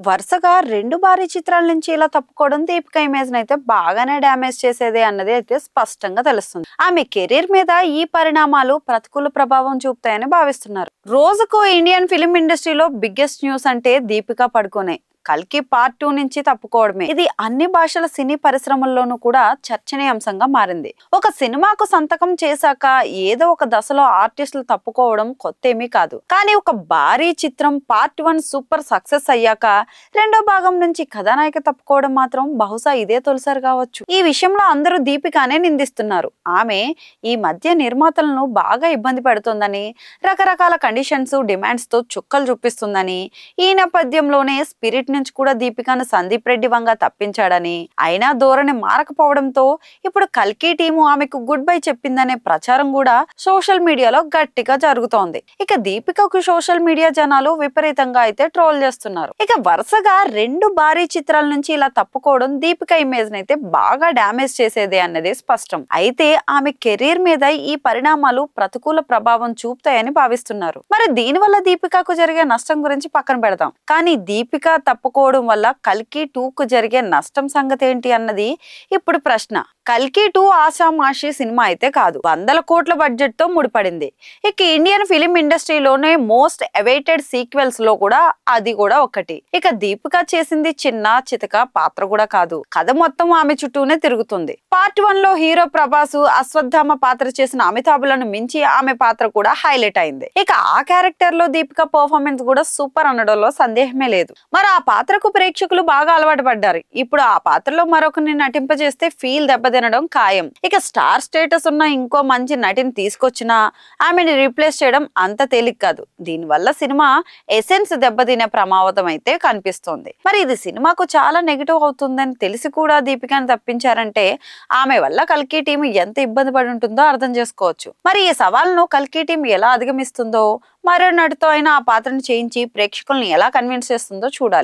వరుసగా 2 భారీ చిత్రాల నుంచి ఇలా తప్పుకోవడం దీపిక ఇమేజ్ నైతే బాగానే డ్యామేజ్ చేసేదే అన్నది అయితే స్పష్టంగా తెలుస్తుంది. ఆమె కెరీర్ మీద ఈ పరిణామాలు ప్రతికూల ప్రభావం చూపుతాయని భావిస్తున్నారు. రోజుకు ఇండియన్ ఫిలిం ఇండస్ట్రీలో బిగ్గెస్ట్ న్యూస్ అంటే దీపిక పడుకోనే కల్కి పార్ట్ 2 నుంచి తప్పుకోవడమే. ఇది అన్ని భాషల సినీ పరిశ్రమల్లోనూ కూడా చర్చనీయాంశంగా మారింది. ఒక సినిమాకు సంతకం చేశాక ఏదో ఒక దశలో ఆర్టిస్టులు తప్పుకోవడం కొత్తేమీ కాదు. కానీ ఒక భారీ చిత్రం పార్ట్ 1 సూపర్ సక్సెస్ అయ్యాక రెండో భాగం నుంచి కథానాయిక తప్పుకోవడం మాత్రం బహుశా ఇదే తొలిసారి కావచ్చు. ఈ విషయంలో అందరూ దీపికానే నిందిస్తున్నారు. ఆమె ఈ మధ్య నిర్మాతలను బాగా ఇబ్బంది పెడుతుందని, రకరకాల కండిషన్స్ డిమాండ్స్ తో చుక్కలు చూపిస్తుందని, ఈ నేపథ్యంలోనే స్పిరిట్ నుంచి కూడా దీపికను సందీప్ రెడ్డి వంగ తప్పించాడని, అయినా ధోరణి మారకపోవడంతో ఇప్పుడు కల్కి టీము ఆమెకు గుడ్ బై చెప్పిందనే ప్రచారం కూడా సోషల్ మీడియాలో గట్టిగా జరుగుతోంది. ఇక దీపికకు సోషల్ మీడియా జనాలు విపరీతంగా అయితే ట్రోల్ చేస్తున్నారు. ఇక వరుసగా 2 భారీ చిత్రాల నుంచి ఇలా తప్పుకోవడం దీపిక ఇమేజ్ నైతే బాగా డ్యామేజ్ చేసేదే అన్నది స్పష్టం. అయితే ఆమె కెరీర్ మీద ఈ పరిణామాలు ప్రతికూల ప్రభావం చూపుతాయని భావిస్తున్నారు. మరి దీనివల్ల దీపికకు జరిగే నష్టం గురించి పక్కన పెడదాం. కానీ దీపిక తప్పుకోవడం వల్ల కల్కి 2కు జరిగే నష్టం సంగతి ఏంటి అన్నది ఇప్పుడు ప్రశ్న. కల్కి 2 ఆషామాషి సినిమా అయితే కాదు. 100 కోట్ల బడ్జెట్ తో ముడిపడింది. ఇక ఇండియన్ ఫిలిం ఇండస్ట్రీలోనే మోస్ట్ అవైటెడ్ సీక్వెల్స్ లో కూడా అది కూడా ఒకటి. ఇక దీపిక చేసింది చిన్న చితక పాత్ర కూడా కాదు. కథ మొత్తం ఆమె చుట్టూనే తిరుగుతుంది. పార్ట్ 1 లో హీరో ప్రభాస్ అశ్వత్థామ పాత్ర చేసిన అమితాబులను మించి ఆమె పాత్ర కూడా హైలైట్ అయింది. ఇక ఆ క్యారెక్టర్ లో దీపిక పర్ఫార్మెన్స్ కూడా సూపర్ అనడంలో సందేహమే లేదు. మరి ఆ పాత్రకు ప్రేక్షకులు బాగా అలవాటు పడ్డారు. ఇప్పుడు ఆ పాత్రలో మరొకరిని నటింపజేస్తే ఫీల్ దెబ్బతినడం ఖాయం. ఇక స్టార్ స్టేటస్ ఉన్న ఇంకో మంచి నటిని తీసుకొచ్చినా ఆమెని రీప్లేస్ చేయడం అంత తేలిక కాదు. దీనివల్ల సినిమా ఎసెన్స్ దెబ్బతినే ప్రమాదం అయితే కనిపిస్తోంది. మరి ఇది సినిమాకు చాలా నెగిటివ్ అవుతుందని తెలిసి కూడా దీపికను తప్పించారంటే ఆమె వల్ల కల్కి టీం ఎంత ఇబ్బంది పడి ఉంటుందో అర్థం చేసుకోవచ్చు. మరి ఈ సవాల్ను కల్కి టీం ఎలా అధిగమిస్తుందో, మరో నటితో అయినా ఆ పాత్రను చేయించి ప్రేక్షకుల్ని ఎలా కన్విన్స్ చేస్తుందో చూడాలి.